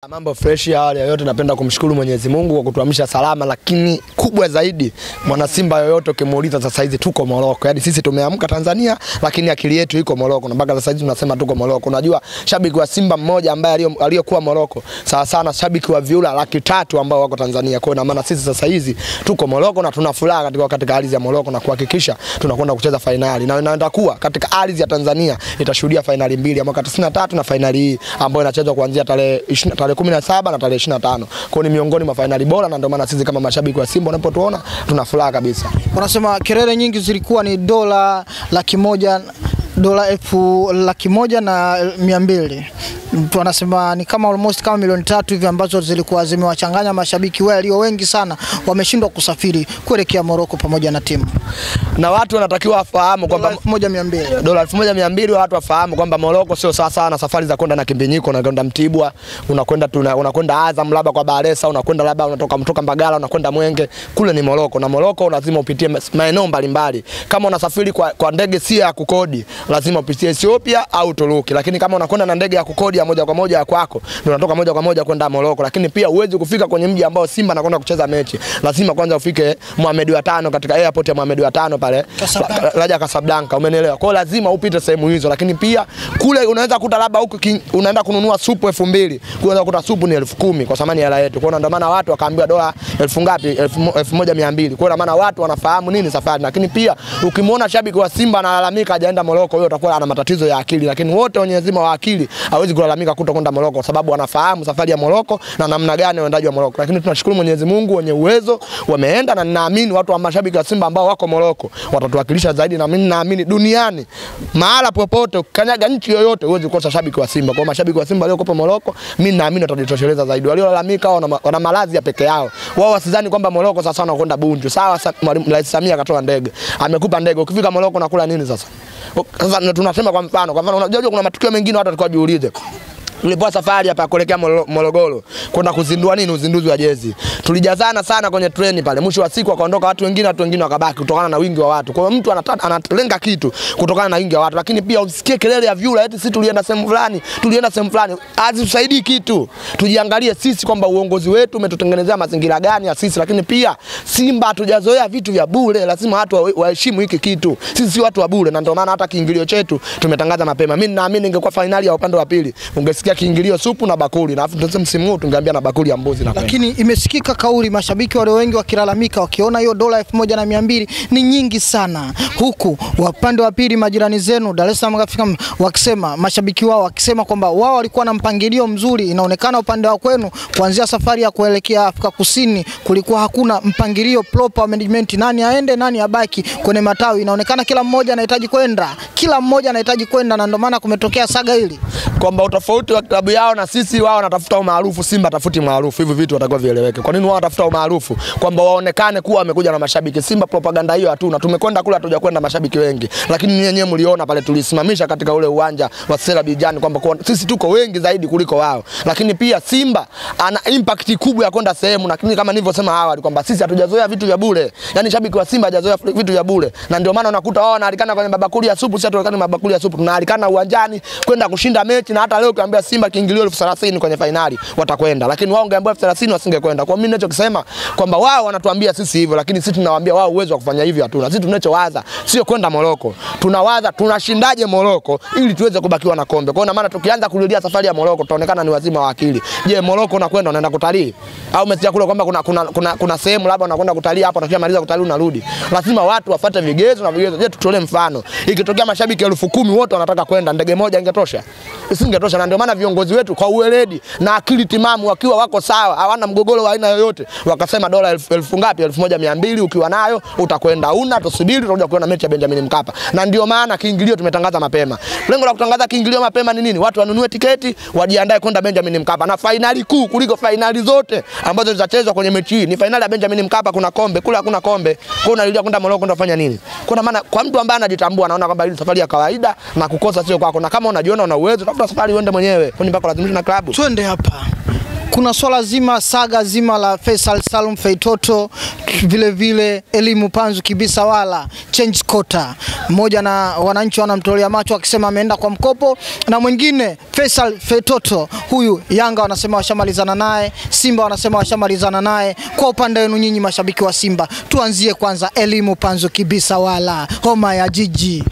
Mambo fresh ya wale yote, napenda kumshukuru Mwenyezi Mungu kwa kutuamsha salama, lakini kubwa zaidi mwana Simba yoyote ukimuuliza sasa hizi tuko Morocco. Yaani sisi tumeamka Tanzania lakini akili yetu iko Morocco na mpaka sasa hizi tunasema tuko Morocco. Unajua shabiki wa Simba mmoja ambaye aliyokuwa Morocco sawa sana shabiki wa viula 300,000 ambao wako Tanzania. Kwa maana sisi sasa hizi tuko Morocco na tuna furaha katika ardhi ya Morocco na kuhakikisha tunakwenda kucheza finali. Na inaenda kuwa katika ardhi ya Tanzania itashuhudia finali mbili ya mwaka 93 na finali hii ambayo inachezwa kuanzia tarehe 17 na tarehe 25. Kwa ni miongoni mwa finali bora na ndio maana sisi kama mashabiki wa Simba unapotuona tuna furaha kabisa. Wanasema kelele nyingi zilikuwa ni dola 100,000, dola 1,100,200. Mtu anasema ni kama almost kama milioni 3 hivi ambazo zilikuwa zimewachanganya mashabiki walio wengi sana, wameshindwa kusafiri kuelekea Morocco pamoja na timu. Na watu wanatakiwa wafahamu kwamba 1,200 dola 1,200 watu wafahamu kwamba Morocco sio sawa sana safari za kwenda na Kimbinyiko na kwenda Mtibwa, unakwenda Azam labda kwa Baresa, unakwenda labda unatoka Mbagala unakwenda Mwenge. Kule ni Morocco na Morocco lazima upitie maeneo mbalimbali. Kama unasafiri kwa ndege si ya kukodi lazima upitie Ethiopia au Turuki, lakini kama unakwenda na ndege ya kukodi ya moja kwa moja kwako ndio unatoka moja kwa moja kwenda Morocco. Lakini pia uweze kufika kwenye mji ambao Simba anakwenda kucheza mechi, lazima kwanza ufike Mohamed wa 5 katika airport ya Mohamed wa 5 pale Raja Casablanca, umeelewa? Kwa lazima upite sehemu hizo. Lakini pia kule unaweza kuta labda huko unaenda kununua supu 2,000, unaweza kuta supu ni 10,000 kwa thamani ya hela yetu. Kwa ndio maana watu wakaambiwa dola 1,200. Kwa maana watu wanafahamu nini safari. Lakini pia ukimwona shabiki wa Simba analalamika hajaenda Morocco, huyo utakuwa ana matatizo ya akili. Lakini wote wenye nzima wa akili hawezi kulalamika kutokwenda Morocco kwa sababu wanafahamu safari ya Morocco na namna gani waendaji wa Morocco. Lakini tunashukuru Mwenyezi Mungu wenye uwezo wameenda, na ninaamini watu wa mashabiki wa Simba ambao wako Morocco watatuwakilisha zaidi, na mimi naamini duniani mahala popote kanyaga nchi yoyote huwezi kukosa shabiki wa Simba. Kwa mashabiki wa Simba walioko Morocco mimi naamini watajitosheleza zaidi. Waliolalamika wana malazi ya peke yao. Wao wasidhani kwamba Morocco sasa wanakwenda Bunju. Sawa, Rais Samia akatoa ndege. Amekupa ndege. Ukifika Morocco unakula nini sasa? Sasa tunasema kwa mfano unajua kuna matukio mengine watu watakuwa jiulize. Tulipoa safari hapa kuelekea Morogoro kwenda kuzindua uzinduzi wa jezi. Tulijazana sana kwenye treni pale. Mwisho wa siku wakaondoka watu wengine wakabaki kutokana na wingi wa watu. Kwa hiyo mtu analenga kitu kutokana na wingi wa watu. Lakini pia usikie kelele ya vyura eti sisi tulienda sehemu fulani. Hazitusaidii kitu. Tujiangalie sisi kwamba uongozi wetu umetutengenezea mazingira gani ya sisi. Lakini pia Simba hatujazoea vitu vya bure. Lazima watu waheshimu hiki kitu. Sisi si watu wa bure, na ndio maana hata kiingilio chetu tumetangaza mapema. Mimi naamini ingekuwa finali ya upande wa pili ungesikia kiingilio supu na bakuli, na afu msimu huu tungeambia na bakuli ya mbuzi na. Lakini imesikika kauli mashabiki wale wengi wakilalamika wakiona hiyo dola 1,200 ni nyingi sana, huku upande wa pili majirani zenu Dar es Salaam Afrika wakisema, mashabiki wao wakisema kwamba wao walikuwa na mpangilio mzuri. Inaonekana upande wa kwenu kuanzia safari ya kuelekea Afrika Kusini kulikuwa hakuna mpangilio proper management, nani aende nani abaki kwenye matawi. Inaonekana kila mmoja anahitaji kwenda, na ndio maana kumetokea saga hili kwamba utofauti wa klabu yao na sisi, wao wanatafuta umaarufu, Simba tafuti maarufu. Hivi vitu watakuwa vieleweke. Kwa nini wao wanatafuta umaarufu? Kwamba waonekane kuwa wamekuja na mashabiki. Simba propaganda hiyo hatuna. Tumekwenda kula hatuja kwenda mashabiki wengi. Lakini nyenyewe mliona pale tulisimamisha katika ule uwanja wa Sera Bijani kwamba sisi tuko wengi zaidi kuliko wao. Lakini pia Simba ana impact kubwa ya kwenda sehemu, lakini kama nilivyosema awali kwamba sisi hatujazoea vitu vya bure. Yaani shabiki wa Simba hajazoea vitu vya bure. Na ndio maana unakuta wao wanaalikana kwenye mabakuli ya supu, sisi hatualikana mabakuli ya supu. Tunaalikana uwanjani kwenda kushinda mechi, na hata leo ukiambia Simba kiingilio 30,000 kwenye finali watakwenda, lakini wao ungeambia 30,000 wasingekwenda. Kwa mimi ninachokisema kwamba wao wanatuambia sisi hivyo, lakini sisi tunawaambia wao uwezo wa kufanya hivyo hatuna. Sisi tunachowaza sio kwenda Morocco, tunawaza tunashindaje Morocco ili tuweze kubakiwa na kombe. Kwa maana tukianza kurudia safari ya Morocco tutaonekana ni wazima wa akili. Je, Morocco unakwenda unaenda kutalii au umesikia kule kwamba kuna sehemu labda unakwenda kutalii hapo, unakimaliza kutalii unarudi? Lazima watu wafuate vigezo na vigezo. Je, tutolee mfano, ikitokea mashabiki 10,000 wote wanataka kwenda, ndege moja ingetosha? Isingetosha. Na ndio maana viongozi wetu kwa uweledi na akili timamu wakiwa wako sawa, hawana mgogoro wa aina yoyote, wakasema dola 1,200 ukiwa nayo utakwenda. Tusubiri tutakuja kuona mechi ya Benjamin Mkapa. Na ndio maana kiingilio tumetangaza mapema. Lengo la kutangaza kiingilio mapema ni nini? Watu wanunue tiketi, wajiandae kwenda Benjamin Mkapa. Na finali kuu kuliko finali zote ambazo zitachezwa kwenye mechi hii ni finali ya Benjamin Mkapa. Kuna kombe, kule hakuna kombe. Kwa unalilia kwenda Morocco ndio fanya nini? Kwa maana kwa mtu ambaye anajitambua anaona kwamba hii safari ya kawaida na kukosa sio kwako. Na kama unajiona una uwezo, tafuta safari uende mwenyewe. Kwani mpaka lazimisha na klabu. Twende hapa. kuna swala zima, saga zima la Faisal Salum Feitoto, vile vile Elimu Panzu Kibisa wala change quota. Mmoja na wananchi wanamtolea macho akisema ameenda kwa mkopo, na mwingine Faisal Feitoto huyu Yanga wanasema washamalizana naye, Simba wanasema washamalizana naye. Kwa upande wenu nyinyi mashabiki wa Simba, tuanzie kwanza Elimu Panzu Kibisa wala homa ya jiji.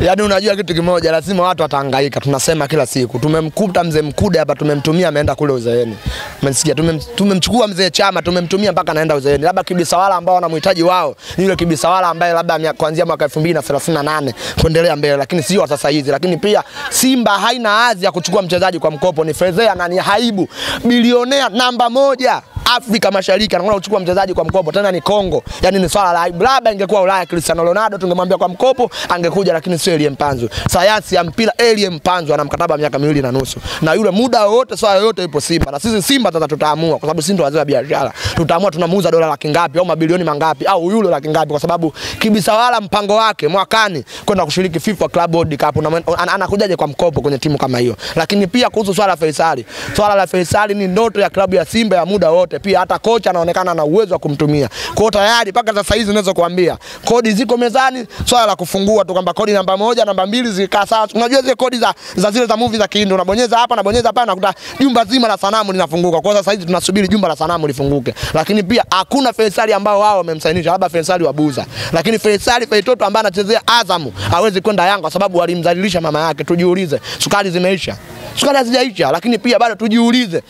Yaani unajua kitu kimoja, lazima watu watahangaika. Tunasema kila siku. Tumemkuta mzee Mkude hapa, tumemtumia ameenda kule uzeeni. Umesikia? Tumemchukua mzee Chama, tumemtumia mpaka anaenda uzeeni. Labda Kibisawala ambao wanamhitaji wao, ni yule Kibisawala ambaye labda kuanzia mwaka 2038 kuendelea mbele, lakini sio sasa hizi. Lakini pia Simba haina hadhi ya kuchukua mchezaji kwa mkopo, ni fedhea na ni haibu. Bilionea namba 1 Afrika Mashariki anaona kuchukua mchezaji kwa mkopo, tena ni Kongo. Yaani ni swala la aibu. Labda ingekuwa Ulaya Cristiano Ronaldo tungemwambia kwa mkopo angekuja, lakini sio Elimu Panzu. Sayansi ya mpira, Elimu Panzu ana mkataba miaka 2.5. Na yule muda wote swala yote ipo Simba. Na sisi Simba sasa tutaamua, kwa sababu sisi ndio wazee wa biashara. Tutaamua tunamuuza dola laki ngapi au mabilioni mangapi au euro laki ngapi, kwa sababu Kibisawala mpango wake mwakani kwenda kushiriki FIFA Club World Cup, anakujaje kwa mkopo kwenye timu kama hiyo. Lakini pia kuhusu swala la Faisal. Swala la Faisal ni ndoto ya klabu ya Simba ya muda wote. Pia hata kocha anaonekana na uwezo wa kumtumia. Kwa hiyo tayari mpaka sasa hizi unaweza kuambia kodi ziko mezani, swala la kufungua tu kwamba kodi namba 1 namba 2 zikaa sawa. Unajua zile kodi za zile za movie za Kihindi, unabonyeza hapa na bonyeza pale, nakuta jumba zima la sanamu linafunguka. Kwa sasa hizi tunasubiri jumba la sanamu lifunguke. Lakini pia hakuna Faisal ambao wao wamemsainisha, labda Faisal wa Buza. Lakini Faisal Feitoto ambaye anachezea Azam hawezi kwenda Yanga kwa sababu walimdhalilisha mama yake. Tujiulize, sukari zimeisha? Sukari hazijaisha. Lakini pia bado tujiulize,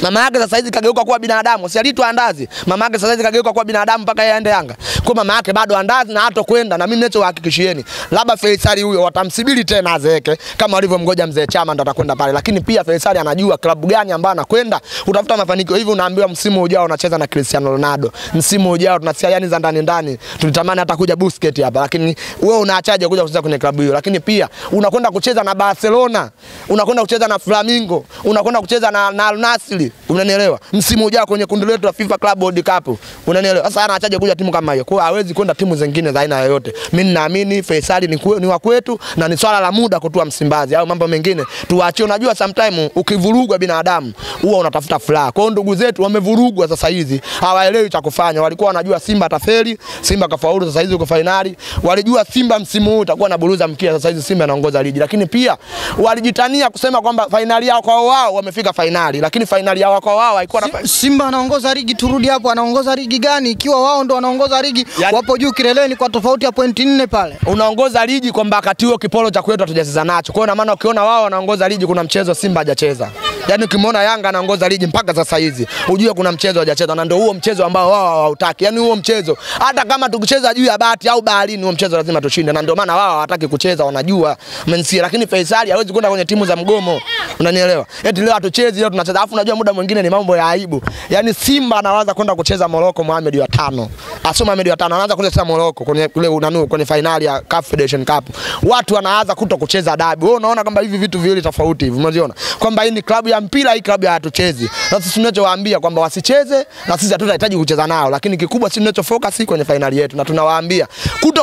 mama yake sasa hizi kageuka kuwa binadamu. Si aliitwa Andazi. Mama yake sasa hizi kageuka kuwa binadamu mpaka yeye aende Yanga. Kwa mama yake bado Andazi na hata kwenda. Na mimi ninachohakikishieni, labda Faisal huyo watamsibiri tena azeeke kama walivyomgoja mzee Chama ndo atakwenda pale. Lakini pia Faisal anajua klabu gani ambayo anakwenda utafuta mafanikio. Hivi unaambiwa msimu ujao unacheza na Cristiano Ronaldo. Msimu ujao tunasikia yani za ndani. Tulitamani hata kuja Busquets hapa. Lakini wewe unaachaje kuja kucheza kwenye klabu hiyo? Lakini pia unakwenda kucheza na Barcelona, unakwenda kucheza na Flamengo, unakwenda kucheza na Al Nassr. Unanielewa? Msimu ujao kwenye kundi letu la FIFA Club World Cup. Unanielewa? Sasa anaachaje kuja timu kama hiyo? Kwa hiyo hawezi kwenda timu zingine za aina yoyote. Mimi ninaamini Faisal ni wa kwetu na ni swala la muda kutua Msimbazi. Au mambo mengine tuache. Unajua sometime ukivurugwa binadamu huwa unatafuta furaha. Kwa hiyo ndugu zetu wamevurugwa sasa hizi. Hawaelewi cha kufanya. Walikuwa wanajua Simba atafeli, Simba kafaulu, sasa hizi uko finali. Walijua Simba msimu huu utakuwa na buruza mkia, sasa hizi Simba anaongoza ligi. Lakini pia walijitania kusema kwamba finali yao kwa wao wamefika finali. Lakini finali yao kwa wao haikuwa na Simba anaongoza ligi. Turudi hapo, anaongoza ligi gani ikiwa wao ndo wanaongoza ligi? Yani, wapo juu kileleni kwa tofauti ya pointi 4 pale. Unaongoza ligi kwamba wakati huo kipolo cha kwetu hatujacheza nacho. Kwa hiyo maana ukiona wao wanaongoza ligi kuna mchezo Simba hajacheza. Yaani ukimwona Yanga anaongoza ligi mpaka sasa hizi, ujue kuna mchezo hajacheza, na ndio huo mchezo ambao wao hawataki. Yaani huo mchezo hata kama tukicheza juu ya bahati au baharini, huo mchezo lazima tushinde, na ndio maana wao hawataki kucheza, wanajua mmensia. Lakini Faisal hawezi kwenda kwenye timu za mgomo. Unanielewa? Eti leo hatuchezi, leo tunacheza. Alafu unajua muda mwingine ni mambo ya aibu. Yaani Simba anaanza kwenda kucheza Morocco Mohamed wa 5. Asoma Mohamed wa 5 anaanza kucheza Morocco kwenye kwenye finali ya CAF Federation Cup. Watu wanaanza kucheza dabi. Wewe unaona kwamba hivi vitu viwili tofauti hivi. Umeziona? Kwamba hii ni klabu ya mpira, hii klabu ya hatuchezi. Sasa sisi tunachowaambia kwamba wasicheze na sisi hatutahitaji kucheza nao, lakini kikubwa sisi tunachofocus kwenye finali yetu, na tunawaambia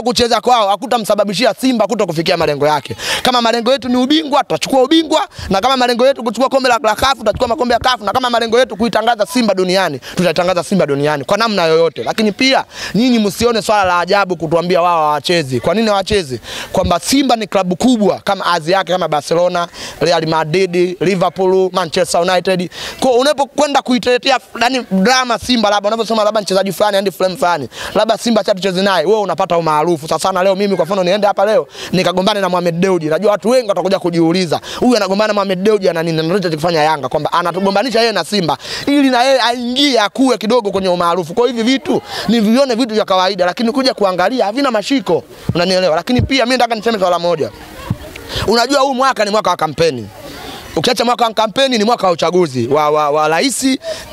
kucheza kwao hakutamsababishia Simba kufikia malengo yake. Kama malengo yetu ni ubingwa, tutachukua ubingwa, na kama malengo yetu kuchukua kombe la CAF, tutachukua makombe ya CAF, na kama malengo yetu kuitangaza Simba duniani, tutatangaza Simba duniani kwa namna yoyote. Lakini pia nyinyi msione swala la ajabu kutuambia wao hawachezi. Kwa nini hawachezi? Kwamba Simba ni klabu kubwa kama azi yake kama Barcelona, Real Madrid, Liverpool, Manchester United. Kwa unapokwenda kuitetea yani drama Simba, labda unaposema labda mchezaji fulani and flame fulani, labda Simba chatucheze naye, wewe unapata umaarufu. Sasa sana leo mimi kwa mfano niende hapa leo nikagombane na Mohamed Dewji. Najua watu wengi watakuja kujiuliza, huyu anagombana na Mohamed Dewji ana nini? Anataka kufanya Yanga kwamba anatugombanisha yeye na Simba ili na yeye aingie akue kidogo kwenye umaarufu. Kwa hivi vitu ni vione vitu vya kawaida, lakini kuja kuangalia havina mashiko. Unanielewa? Lakini pia mimi nataka niseme swala moja. Unajua huu mwaka ni mwaka wa kampeni. Ukiacha mwaka wa kampeni ni mwaka wa uchaguzi wa rais,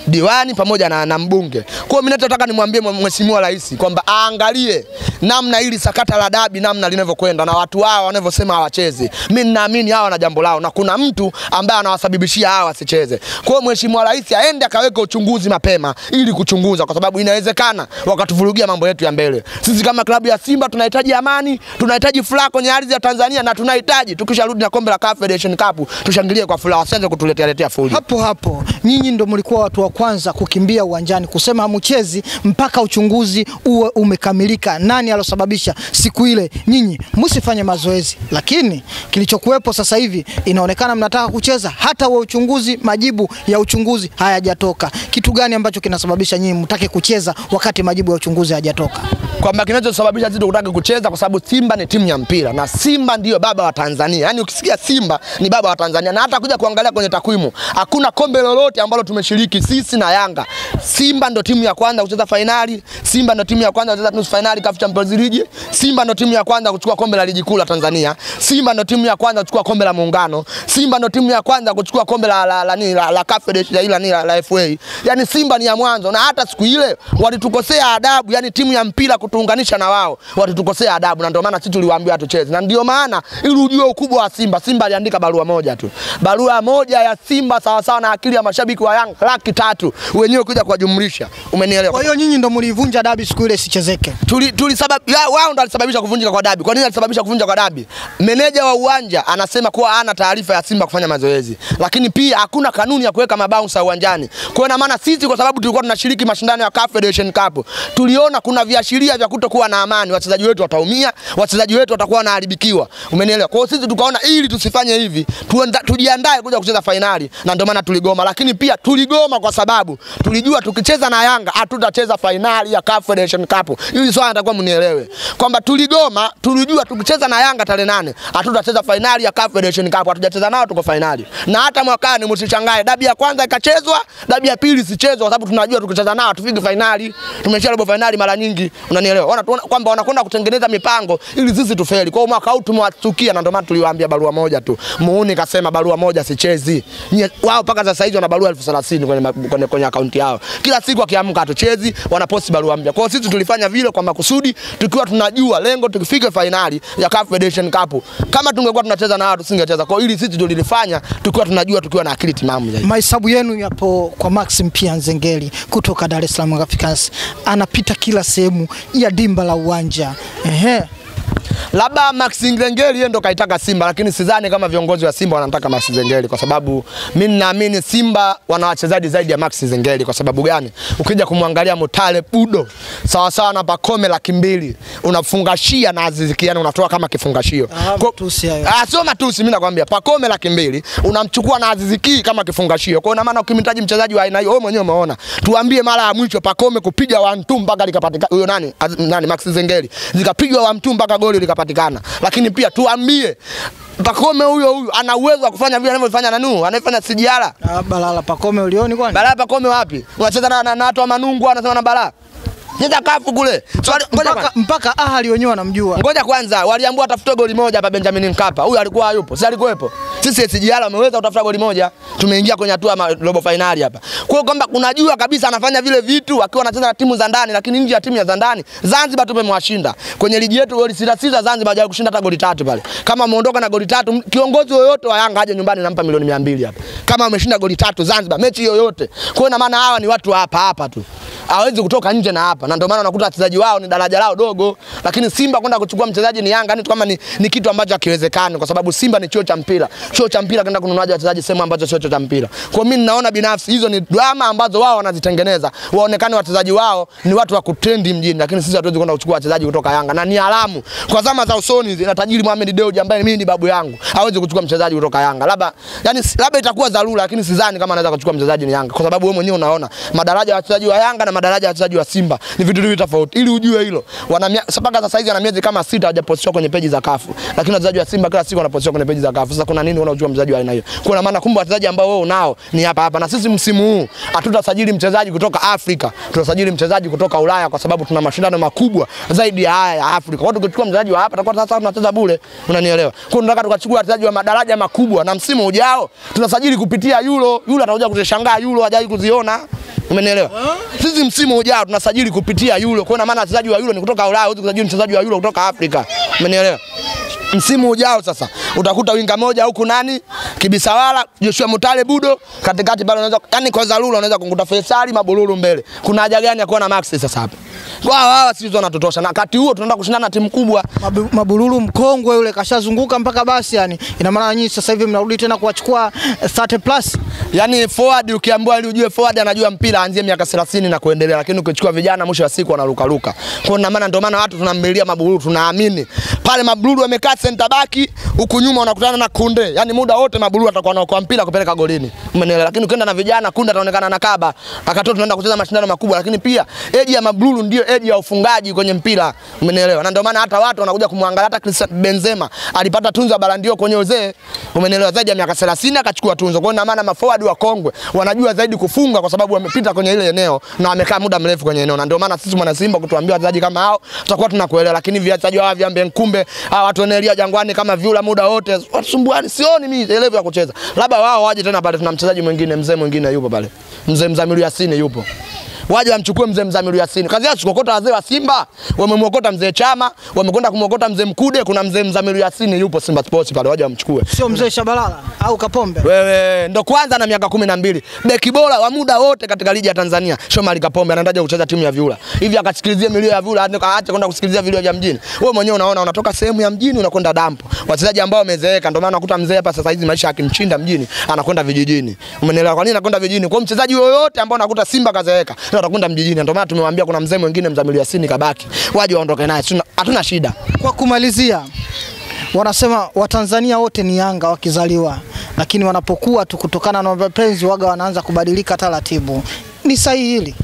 diwani pamoja na mbunge. Kwa hiyo mimi nataka nimwambie mheshimiwa rais kwamba aangalie namna ili sakata la dabi namna linavyokwenda na watu hao wanavyosema hawacheze. Mimi ninaamini hao wana jambo lao na kuna mtu ambaye anawasababishia hao wasicheze. Kwa hiyo mheshimiwa rais aende akaweka uchunguzi mapema ili kuchunguza, kwa sababu inawezekana wakatuvurugia mambo yetu ya mbele. Sisi kama klabu ya Simba tunahitaji amani, tunahitaji furaha kwenye ardhi ya Tanzania, na tunahitaji tukisharudi na kombe la CAF Federation Cup tushangilie kwa kwa furaha, wasianze kutuletea fujo. Hapo hapo nyinyi ndio mlikuwa watu wa kwanza kukimbia uwanjani kusema hamchezi mpaka uchunguzi uwe umekamilika. Nani alosababisha siku ile nyinyi msifanye mazoezi? Lakini kilichokuwepo sasa hivi inaonekana mnataka kucheza, hata wa uchunguzi, majibu ya uchunguzi hayajatoka. Kitu gani ambacho kinasababisha nyinyi mtake kucheza wakati majibu ya uchunguzi hayajatoka? Kwamba kinachosababisha sisi tunataka kucheza kwa sababu Simba ni timu ya mpira na Simba ndio baba wa Tanzania. Yaani ukisikia Simba ni baba wa Tanzania, na hata kuja kuangalia kwenye takwimu hakuna kombe lolote ambalo tumeshiriki sisi na Yanga. Simba ndio timu ya kwanza kucheza finali, Simba ndio timu ya kwanza kucheza nusu finali CAF Champions League, Simba ndio timu ya kwanza kuchukua kombe la ligi kuu la Tanzania, Simba ndio timu ya kwanza kuchukua kombe la Muungano, Simba ndio timu ya kwanza kuchukua kombe la CAF la FA. Yaani Simba ni ya mwanzo, na hata siku ile walitukosea adabu, yani timu ya mpira kutuunganisha na wao walitukosea adabu, na ndio maana sisi tuliwaambia tucheze. Na ndio maana ili ujue ukubwa wa Simba, Simba aliandika barua moja tu, barua moja ya Simba sawa sawa na akili ya mashabiki wa Yanga 300,000 wenyewe kuja kuwajumlisha. Umenielewa? Kwa hiyo nyinyi ndio mlivunja dabi siku ile isichezeke. Wao ndio alisababisha kuvunjika kwa dabi. Kwa nini alisababisha kuvunjika kwa dabi? Meneja wa uwanja anasema kuwa hana taarifa ya Simba kufanya mazoezi, lakini pia hakuna kanuni ya kuweka mabouncer uwanjani. Kwa hiyo maana sisi kwa sababu tulikuwa tunashiriki mashindano ya CAF Federation Cup, tuliona kuna viashiria vya kutokuwa na amani, wachezaji wetu wataumia, wachezaji wetu watakuwa wanaharibikiwa. Umenielewa? Kwa hiyo sisi tukaona ili tusifanye hivi, tujiandae kuja kucheza finali, na ndio maana tuligoma. Lakini pia tuligoma kwa sababu tulijua tukicheza na Yanga hatutacheza finali ya CAF Federation Cup. Hili swala natakuwa mnielewe. Kwamba tuligoma, tulijua tukicheza na Yanga tarehe 8 hatutacheza finali ya CAF Federation Cup, hatujacheza nao tuko finali. Na hata mwakani msichangae, dabi ya kwanza ikachezwa, dabi ya pili sichezwa kwa sababu tunajua tukicheza nao tufike finali. Tumesha robo finali mara nyingi, unanielewa? Wanaona kwamba wanakwenda kutengeneza mipango ili sisi tufeli. Kwa hiyo mwaka huu tumewachukia, na ndio maana tuliwaambia barua moja tu. Muuni kasema barua moja sichezi. Wao mpaka sasa hivi wana barua 30,000 kwenye akaunti yao. Kila siku akiamka hatuchezi, wanaposti barua mpya. Kwa hiyo sisi tulifanya vile kwa makusudi, tukiwa tunajua lengo tukifika finali ya CAF Federation Cup. Kama tungekuwa tunacheza na wao tusingecheza. Kwa hiyo ili sisi tulilifanya tukiwa tunajua, tukiwa na akili timamu zaidi. Mahesabu yenu yapo kwa Maxim Pia Nzengeli kutoka Dar es Salaam Africans. Anapita kila sehemu ya dimba la uwanja. Labda Max Nzengeli yeye ndo kaitaka Simba, lakini sidhani kama viongozi wa Simba wanataka Max Nzengeli, kwa sababu mimi naamini Simba wana wachezaji zaidi ya Max Nzengeli. Kwa sababu gani? Ukija kumwangalia Mutale Budo sawa sawa na Pacome 200,000 unafungashia na Aziz Ki, yani unatoa kama kifungashio. Sio matusi, mimi nakwambia Pacome 200,000 unamchukua na Aziz Ki kama kifungashio. Kwa hiyo maana ukimhitaji mchezaji wa aina hiyo, wewe mwenyewe umeona. Tuambie mara ya mwisho Pacome kupiga 1-2 mpaka likapatikana huyo nani Max Nzengeli. Zikapigwa 1-2 mpaka goli likapatikana. Lakini pia tuambie Pacome huyo ana uwezo wa kufanya vile anavyofanya Nanu, anafanya Sijara. Balala Pacome ulioni kwani? Balala Pacome wapi? Unacheza na watu wa Manungu anasema na Balala. Cheza kafu kule. Mpaka Ahali wenyewe wanamjua. Ngoja kwanza, waliambiwa atafute goli moja hapa Benjamin Mkapa. Huyu alikuwa hayupo. Si alikuwepo. Sisi Sijara wameweza kutafuta goli moja. Tumeingia kwenye hatua ya robo finali hapa. Kwa hiyo kwamba unajua kabisa anafanya vile vitu akiwa anacheza na timu za ndani, lakini nje ya timu za ndani Zanzibar tumemwashinda. Kwenye ligi yetu goli 6 Zanzibar hajawahi kushinda hata goli 3 pale. Kama ameondoka na goli 3, kiongozi yoyote wa Yanga aje nyumbani nampa milioni 200 hapa. Kama ameshinda goli 3 Zanzibar mechi yoyote. Kwa hiyo na maana hawa ni watu hapa tu. Hawezi kutoka nje na hapa. Na ndio maana unakuta wachezaji wao ni daraja lao dogo, lakini Simba kwenda kuchukua mchezaji ni Yanga, yani kama ni kitu ambacho hakiwezekani, kwa sababu Simba ni chuo cha mpira. Chuo cha mpira kwenda kununua wachezaji sehemu ambazo sio chuo cha mpira. Kwa mimi ninaona binafsi hizo ni drama ambazo wao wanazitengeneza. Waonekane wachezaji wao ni watu wa kutrendi mjini, lakini sisi hatuwezi kwenda kuchukua wachezaji kutoka Yanga. Na ni alamu kwa zama za usoni zina tajiri Mohamed Dewji ambaye mimi ni babu yangu. Hawezi kuchukua mchezaji kutoka Yanga. Labda itakuwa dharura, lakini sidhani kama anaweza kuchukua mchezaji ni Yanga, kwa sababu wewe mwenyewe unaona madaraja ya wachezaji wa Yanga na madaraja ya wachezaji wa Simba ni vitu viwili tofauti. Ili ujue hilo, mpaka sasa hivi ana miezi kama 6 hajapositiwa kwenye peji za CAF, lakini wachezaji wa Simba kila siku wanapositiwa kwenye peji za CAF. Sasa kuna nini unajua mchezaji wa aina hiyo? Kwa maana kumbe wachezaji ambao wewe unao ni hapa. Na sisi msimu huu hatutasajili mchezaji kutoka Afrika, tutasajili mchezaji kutoka Ulaya, kwa sababu tuna mashindano makubwa zaidi ya haya ya Afrika. Watu kuchukua mchezaji wa hapa tutakuwa sasa tunacheza bure, unanielewa? Kwa hiyo tunataka tukachukua wachezaji wa madaraja makubwa, na msimu ujao tunasajili kupitia Euro. Atakuja kutushangaa Euro hajawahi kuziona. Umenielewa? Sisi msimu ujao tunasajili kupitia Euro. Kwa maana wachezaji wa Euro ni kutoka Ulaya, huwezi kusajili mchezaji wa Euro kutoka Afrika. Umenielewa? Msimu ujao sasa utakuta winga moja huku nani? Kibisawala, Joshua Mutale Budo, katikati pale unaweza, yani kwa dharura unaweza kunguta Faisali Mabolulu mbele. Kuna haja gani ya kuwa na Max sasa hapa? Wao sisi wanatutosha. Na wakati huo tunaenda kushindana na timu kubwa. Mabululu mkongwe yule kashazunguka mpaka basi yani. Ina maana nyinyi sasa hivi mnarudi tena kuachukua 30+. Yani forward ukiambiwa ili ujue forward anajua mpira anzie miaka 30 na kuendelea, lakini ukichukua vijana mwisho wa siku wanaruka ruka. Kwa ndio maana watu tunambilia Mabululu, tunaamini. Pale Mabululu amekaa center back, huku nyuma unakutana na Kunde. Yani muda wote Mabululu atakuwa anaokoa mpira kupeleka golini. Umeelewa? Lakini ukienda na vijana Kunde ataonekana na kaba. Akatoa tunaenda kucheza mashindano makubwa, lakini pia edge ya Mabululu ndio edge ya ufungaji kwenye mpira. Umeelewa? Na ndio maana hata watu wanakuja kumwangalia. Hata Cristiano Benzema alipata tunzo ya Ballon d'Or kwenye uzee. Umeelewa? Zaidi ya miaka 30 akachukua tunzo. Kwa hiyo maana maforward wa kongwe wanajua zaidi kufunga kwa sababu wamepita kwenye ile eneo na wamekaa muda mrefu kwenye eneo. Na ndio maana sisi mwana Simba kutuambia wachezaji kama hao tutakuwa tunakuelewa, lakini viachaji wao vya Mbenkumbe watu wanaelia Jangwani kama Vyula muda wote wasumbuani, sioni mimi elevu ya kucheza. Labda wao waje tena pale, tuna mchezaji mwingine mzee mwingine yupo pale, mzee Mzamiru Yasini yupo. Waje wamchukue mzee Mzamiru Yasini. Kazi yao kukokota wazee wa Simba, wamemwokota mzee Chama, wamekwenda kumwokota mzee Mkude, kuna mzee Mzamiru Yasini yupo Simba Sports pale, waje wamchukue. Sio mzee Shabalala au Kapombe. Wewe ndo kwanza na miaka 12. Beki bora wa muda wote katika ligi ya Tanzania. Shomari Kapombe anaendaje kucheza timu ya Vyula. Hivi akasikilizia milio ya Vyula, aache kwenda kusikilizia vilio vya mjini. Wewe mwenyewe unaona unatoka sehemu ya mjini unakwenda dampo. Wachezaji ambao wamezeeka, ndio maana unakuta mzee hapa sasa hizi maisha yakimchinda mjini, anakwenda vijijini. Umeelewa kwa nini anakwenda vijijini? Kwa mchezaji yoyote ambao unakuta Simba kazeeka, ndio atakwenda mjijini. Ndio maana tumemwambia kuna mzee mwingine Mzamiru Yasini kabaki. Waje waondoke naye. Hatuna shida. Kwa kumalizia, wanasema Watanzania wote ni Yanga wakizaliwa, lakini wanapokuwa tu kutokana na mapenzi waga wanaanza kubadilika taratibu. Ni sahihi hili?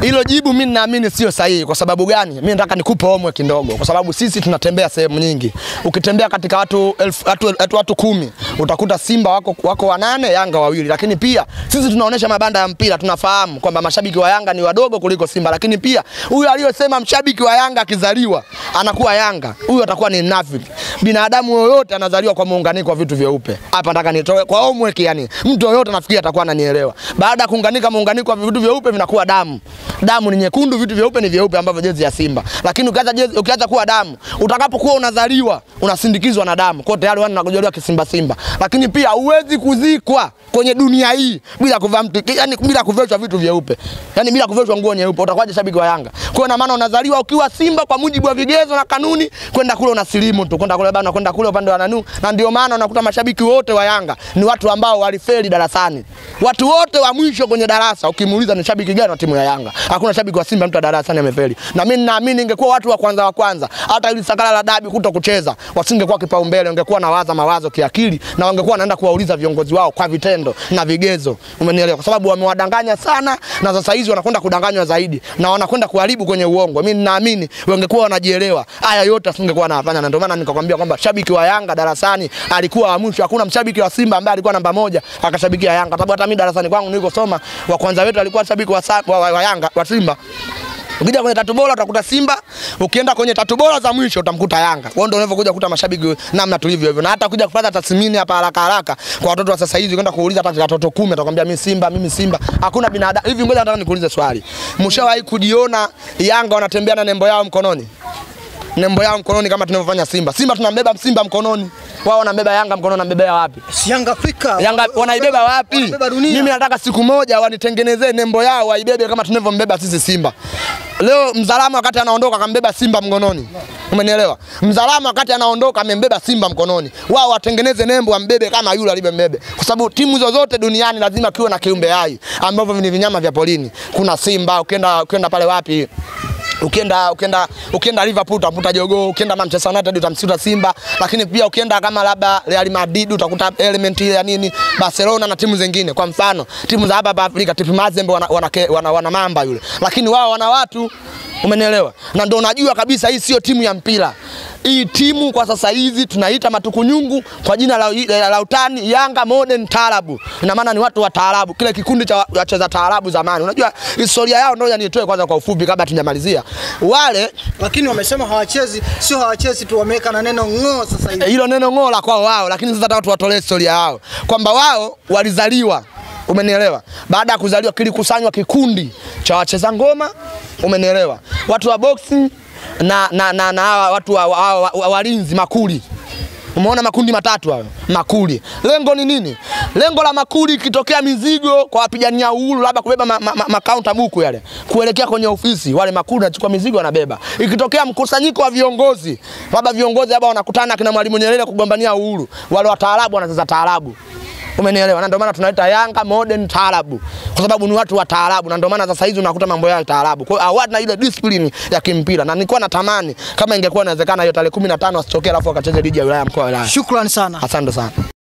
Hilo jibu mimi naamini sio sahihi. Kwa sababu gani? Mimi nataka nikupe homework kidogo. Kwa sababu sisi tunatembea sehemu nyingi. Ukitembea katika watu 10, utakuta Simba wako 8, Yanga 2. Lakini pia sisi tunaonesha mabanda ya mpira, tunafahamu kwamba mashabiki wa Yanga ni wadogo kuliko Simba. Lakini pia huyu aliyosema mshabiki wa Yanga akizaliwa anakuwa Yanga, huyu atakuwa ni mnafiki. Binadamu yoyote anazaliwa kwa muunganiko wa vitu vyeupe. Hapa nataka nitoe kwa homework, yani mtu yoyote nafikiri atakuwa ananielewa. Baada ya kuunganika muunganiko wa vitu vyeupe vinakuwa damu. Damu ni nyekundu, vitu vyeupe ni vyeupe ambavyo jezi ya Simba. Lakini ukiacha kuwa damu, utakapokuwa unazaliwa unasindikizwa na damu. Kwa tayari wana nakujaliwa kisimba Simba. Lakini pia huwezi kuzikwa kwenye dunia hii bila kuvaa mtu, yani bila kuveshwa vitu vyeupe. Yani bila kuveshwa nguo nyeupe utakuwaje shabiki wa Yanga? Kwa maana unazaliwa ukiwa Simba kwa mujibu wa vigezo na kanuni, kwenda kule unasilimu tu, kwenda kule bana, kwenda kule upande wa Nanu. Na ndio maana unakuta mashabiki wote wa Yanga ni watu ambao walifeli darasani. Watu wote wa mwisho kwenye darasa ukimuuliza ni shabiki gani wa timu ya Yanga, hakuna shabiki wa Simba mtu wa darasani amefeli. Na mimi naamini ingekuwa watu wa kwanza hata ili sakala la dabi kuto kucheza wasingekuwa kipaumbele, ungekuwa na mawazo kiakili na wangekuwa wanaenda kuwauliza viongozi wao kwa vitendo na vigezo. Umenielewa? Kwa sababu wamewadanganya sana na sasa hizi wanakwenda kudanganywa zaidi na wanakwenda kuharibu kwenye uongo. Mimi naamini wangekuwa wanajielewa, haya yote asingekuwa anafanya. Na ndio maana nikakwambia kwamba shabiki wa Yanga darasani alikuwa wa mwisho. Hakuna mshabiki wa Simba ambaye alikuwa namba 1 akashabikia Yanga. Sababu hata mimi darasani kwangu nilikosoma wa kwanza wetu alikuwa shabiki wa Yanga, wa Simba. Ukija kwenye tatu bora utakuta Simba, ukienda kwenye tatu bora za mwisho utamkuta Yanga. Wao ndio unavyokuja kukuta mashabiki namna tulivyo hivyo. Na hata kuja kupata tathmini hapa haraka kwa watoto wa sasa hivi, kwenda kuuliza hata watoto 10 atakwambia mimi Simba. Hakuna binadamu. Hivi ngoja nataka nikuulize swali. Mshawahi kujiona Yanga wanatembea na nembo yao mkononi? Nembo yao mkononi kama tunavyofanya Simba. Simba tunambeba Simba mkononi. Wao wanabeba Yanga mkononi, wanabeba wapi? Si Yanga Afrika. Yanga wanaibeba wapi? Mimi nataka siku moja wanitengenezee nembo yao waibebe kama tunavyombeba sisi Simba. Leo Mzalama wakati anaondoka akambeba Simba mkononi. Umenielewa? Mzalama wakati anaondoka amembeba Simba mkononi. Wao watengeneze nembo ambebe kama yule alibembebe. Kwa sababu timu zozote duniani lazima kiwe na kiumbe hai ambavyo ni vinyama vya polini. Kuna Simba, ukienda pale wapi? Ukienda Liverpool utakuta jogoo, ukienda Manchester United utamkuta Simba, lakini pia ukienda kama labda Real Madrid utakuta element ile ya nini, Barcelona na timu zingine. Kwa mfano, timu za hapa Afrika, TP Mazembe wana mamba yule. Lakini wao wana watu, umenielewa? Na ndio unajua kabisa hii sio timu ya mpira. Hii timu kwa sasa hizi tunaita matukunyungu kwa jina la utani Yanga Modern Taarabu. Ina maana ni watu wa taarabu, kile kikundi cha wacheza taarabu zamani. Unajua historia yao ndio nitoe kwanza kwa ufupi kabla tunamalizia. Wale lakini wamesema hawachezi, sio hawachezi tu, wameweka na neno ng'oo sasa hivi. Hilo neno ng'oo la kwao wao, lakini sasa watu watolee historia yao kwamba wao walizaliwa, umenielewa? Baada ya kuzaliwa kilikusanywa kikundi cha wacheza ngoma, umenielewa? Watu wa boxing na watu wa walinzi makuli. Umeona makundi matatu hayo, makuli. Lengo ni nini? Lengo la makuli ikitokea mizigo kwa wapigania uhuru labda kubeba makaunta buku yale kuelekea kwenye ofisi, wale makuli wanachukua mizigo wanabeba. Ikitokea mkusanyiko wa viongozi, labda viongozi labda wanakutana kina Mwalimu Nyerere kugombania uhuru, wale wataalabu wanacheza taarabu. Umenielewa? Na ndio maana tunaita Yanga Modern Taarabu. Kwa sababu ni watu wa taarabu, na ndio maana sasa hizi unakuta mambo yao taarabu. Kwa hiyo hawana ile discipline ya kimpira. Na nilikuwa natamani kama ingekuwa inawezekana hiyo tarehe 15 asitokee alafu akacheze ligi ya wilaya mkoa wa wilaya. Shukrani sana. Asante sana.